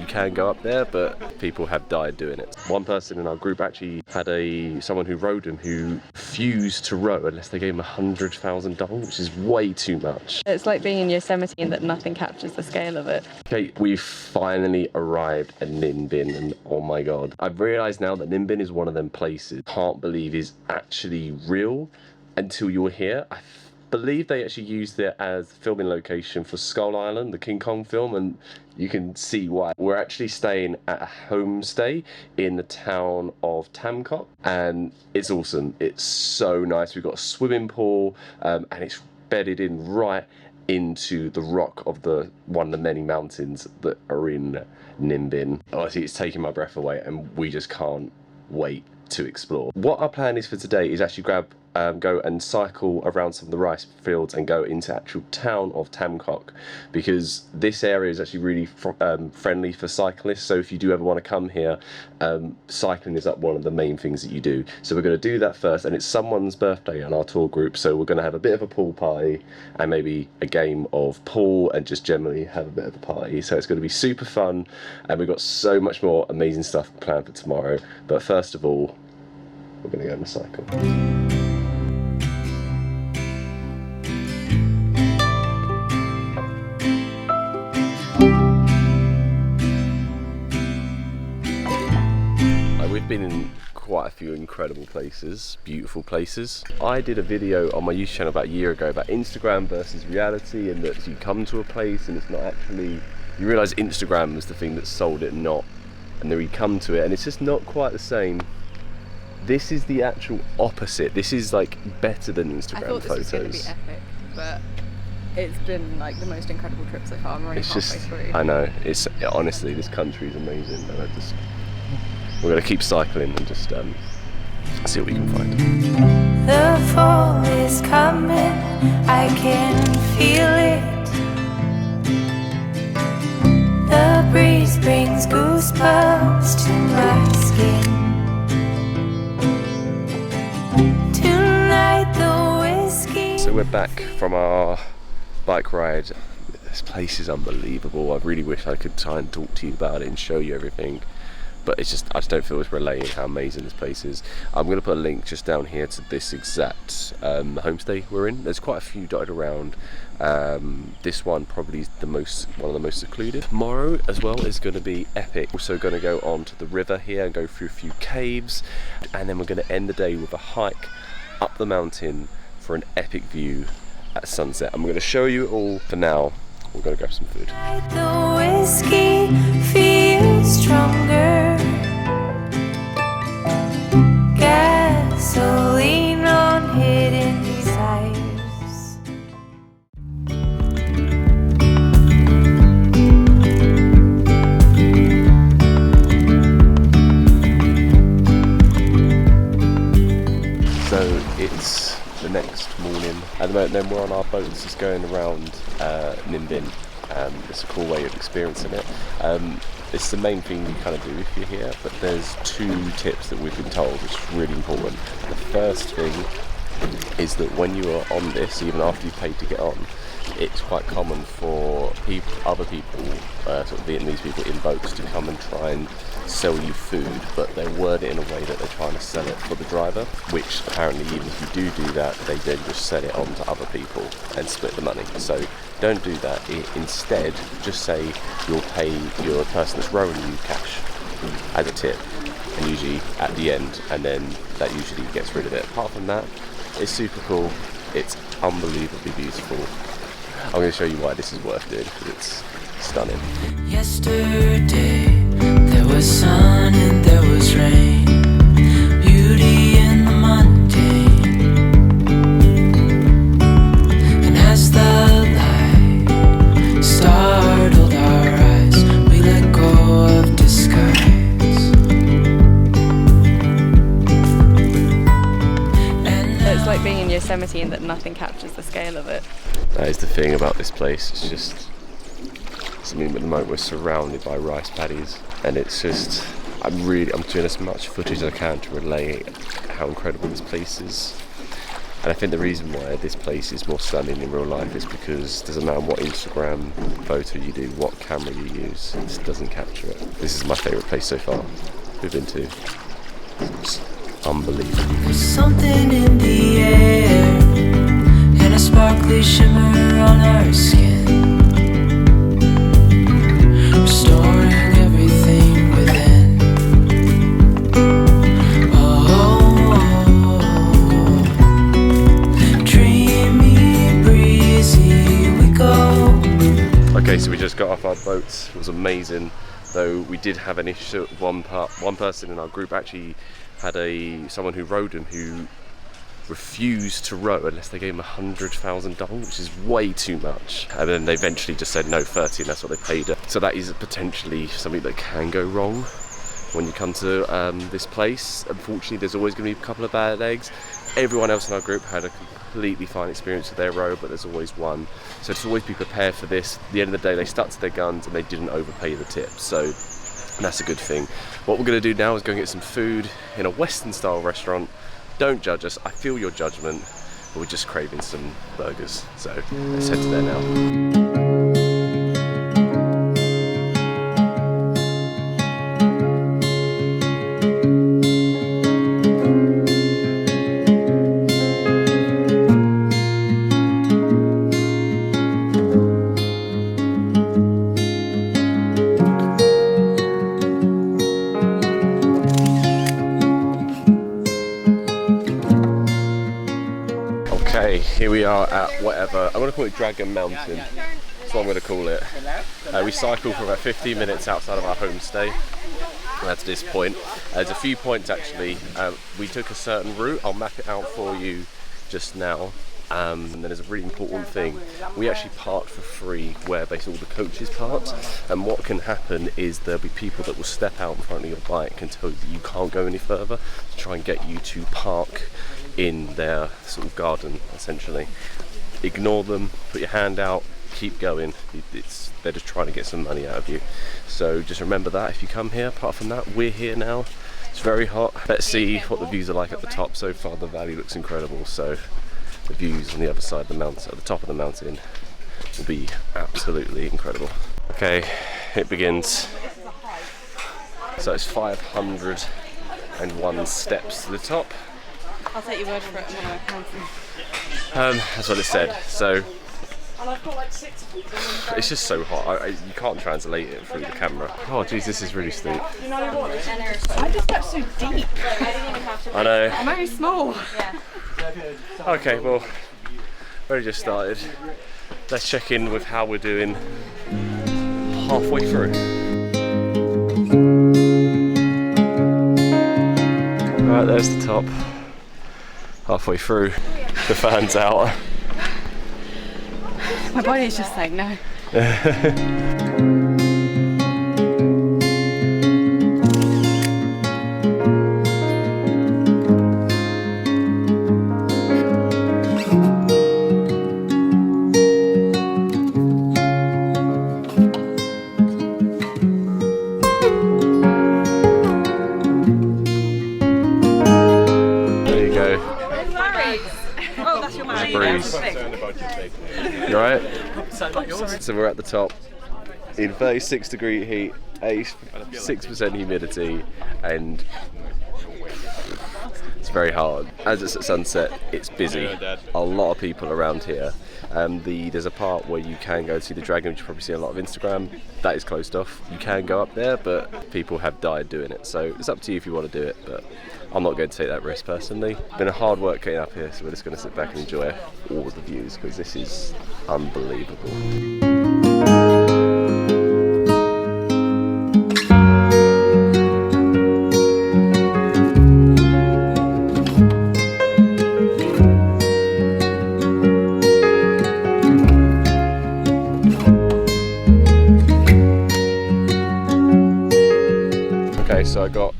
you can go up there, but people have died doing it. One person in our group actually had someone who rowed him who refused to row unless they gave him $100,000, which is way too much. It's like being in Yosemite in that nothing captures the scale of it. Okay, we finally arrived at To Ninh Binh, and oh my god. I've realised now that To Ninh Binh is one of them places I can't believe is actually real until you're here. I believe they actually used it as filming location for Skull Island, the King Kong film, and you can see why. We're actually staying at a homestay in the town of Tamcock, and it's awesome. It's so nice. We've got a swimming pool, and it's bedded in right into the rock of one of the many mountains that are in To Ninh Binh. Honestly, it's taking my breath away, and we just can't wait to explore. What our plan is for today is actually go and cycle around some of the rice fields and go into actual town of Tamcock, because this area is actually really friendly for cyclists. So if you do ever want to come here, cycling is one of the main things that you do. So we're going to do that first, and it's someone's birthday on our tour group, so we're going to have a bit of a pool party and maybe a game of pool and just generally have a bit of a party. So it's going to be super fun, and we've got so much more amazing stuff planned for tomorrow. But first of all, we're going to go on a cycle. We've been in quite a few incredible places, beautiful places. I did a video on my YouTube channel about a year ago about Instagram versus reality, and that you come to a place and it's not actually, you realise Instagram was the thing that sold it, and then you come to it and it's just not quite the same. This is the actual opposite. This is like better than Instagram photos. I thought this was going to be epic, but it's been like the most incredible trip so far. I'm already halfway through. I know, honestly, this country is amazing, and we're going to keep cycling and just see what we can find. The fall is coming, I can feel it. The breeze brings goosebumps to my skin. Tonight the whiskey. So we're back from our bike ride. This place is unbelievable. I really wish I could try and talk to you about it and show you everything, but it's just, I just don't feel it's relaying how amazing this place is. I'm going to put a link just down here to this exact homestay we're in. There's quite a few dotted around. This one probably is one of the most secluded. Tomorrow as well is going to be epic. Also going to go on to the river here and go through a few caves, and then we're going to end the day with a hike up the mountain for an epic view at sunset. I'm going to show you it all. For now, we're going to grab some food. The whiskey feels stronger. Gasoline on hidden desires. So it's the next morning. At the moment then we're on our boats just going around To Ninh Binh. It's a cool way of experiencing it. It's the main thing you kind of do if you're here, but there's 2 tips that we've been told which is really important. The first thing is that when you are on this, even after you've paid to get on, it's quite common for other people, sort of Vietnamese people in boats, to come and try and sell you food, but they word it in a way that they're trying to sell it for the driver, which apparently even if you do that, they then just sell it on to other people and split the money. So don't do that. Instead, just say you'll pay your person that's rowing you cash as a tip, and usually at the end, and then that usually gets rid of it. Apart from that, it's super cool. It's unbelievably beautiful. I'm going to show you why this is worth doing, because it's stunning. Yesterday there was sun and there was rain, beauty in the mundane. And as the light startled our eyes, we let go of disguise. It's like being in Yosemite in that nothing captures the scale of it. That is the thing about this place. It's just, I mean, at the moment we're surrounded by rice paddies, and it's just, I'm doing as much footage as I can to relay how incredible this place is. And I think the reason why this place is more stunning in real life is because it doesn't matter what Instagram photo you do, what camera you use, it just doesn't capture it. This is my favourite place so far we've been to. It's unbelievable. There's something in the air and a sparkly shimmer on our skin, restoring everything within. Oh, dreamy, breezy we go. Okay, so we just got off our boats. It was amazing, though we did have an issue. One person in our group actually had someone who rowed him who refused to row unless they gave him $100,000, which is way too much. And then they eventually just said no, 30, and that's what they paid her. So that is potentially something that can go wrong when you come to this place. Unfortunately, there's always going to be a couple of bad eggs. Everyone else in our group had a completely fine experience with their row, but there's always one. So just always be prepared for this. At the end of the day, they stuck to their guns and they didn't overpay the tips. So that's a good thing. What we're going to do now is go and get some food in a Western style restaurant. Don't judge us, I feel your judgment, but we're just craving some burgers. So let's head to there now. Okay, here we are at whatever, I'm going to call it Dragon Mountain, that's what I'm going to call it. We cycled for about 15 minutes outside of our homestay at this point. There's a few points actually. We took a certain route, I'll map it out for you just now. And then there's a really important thing. We actually parked for free where basically all the coaches parked, and what can happen is there'll be people that will step out in front of your bike and tell you that you can't go any further to try and get you to park in their sort of garden, essentially. Ignore them, put your hand out, keep going. They're just trying to get some money out of you. So just remember that if you come here. Apart from that, we're here now. It's very hot. Let's see what the views are like at the top. So far the valley looks incredible, so the views on the other side of the mountain, at the top of the mountain, will be absolutely incredible. Okay, it begins. So it's 501 steps to the top. I'll take your word for it. I'm gonna count them. That's what it said. So it's just so hot. You can't translate it through the camera. Oh geez, this is really steep. I just got so deep. I know. I'm very small. Okay, well, we just started. Let's check in with how we're doing halfway through. Right, there's the top. Halfway through. The fan's out. My body's just saying no. You alright? So we're at the top in 36 degree heat, 6% humidity, and it's very hard. As it's at sunset, it's busy. A lot of people around here. There's a part where you can go see the dragon, which you probably see a lot of Instagram. That is closed off. You can go up there, but people have died doing it. So it's up to you if you want to do it, but I'm not going to take that risk personally. It's been a hard work getting up here, so we're just going to sit back and enjoy all of the views because this is unbelievable. Okay, so I got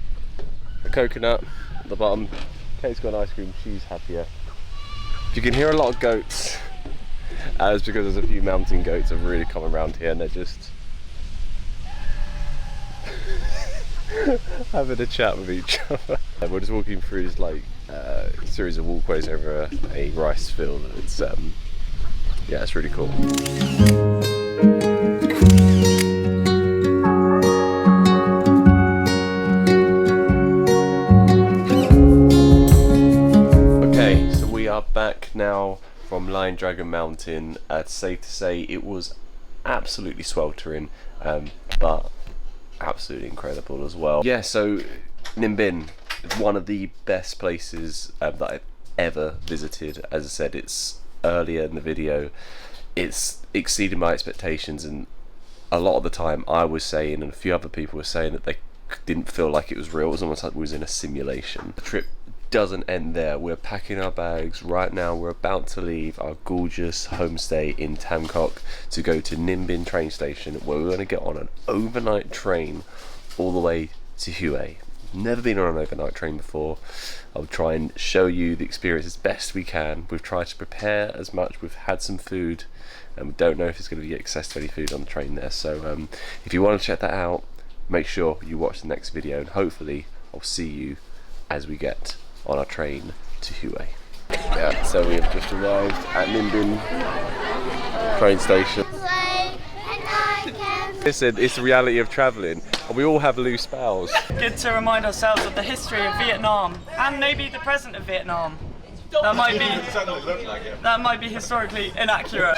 a coconut at the bottom. Kate's got an ice cream, she's happier. You can hear a lot of goats. It's because there's a few mountain goats that have really come around here and they're just having a chat with each other. And we're just walking through this like series of walkways over a rice field. It's yeah, it's really cool. Okay, so we are back now from Lion Dragon Mountain. It's safe to say it was absolutely sweltering, but absolutely incredible as well. Yeah, so Ninh Binh is one of the best places that I've ever visited. As I said, it's earlier in the video, it's exceeded my expectations, and a lot of the time I was saying, and a few other people were saying, that they didn't feel like it was real. It was almost like we was in a simulation. The trip doesn't end there. We're packing our bags right now. We're about to leave our gorgeous homestay in Tamkok to go to Ninh Binh train station, where we're going to get on an overnight train all the way to Hue. Never been on an overnight train before. I'll try and show you the experience as best we can. We've tried to prepare as much. We've had some food, and we don't know if there's going to be access to any food on the train there. So if you want to check that out, make sure you watch the next video, and hopefully I'll see you as we get on our train to Hue. Yeah, so we have just arrived at Ninh Binh train station. Listen, it's the reality of travelling, and we all have loose bowels. Good to remind ourselves of the history of Vietnam, and maybe the present of Vietnam. That might be historically inaccurate.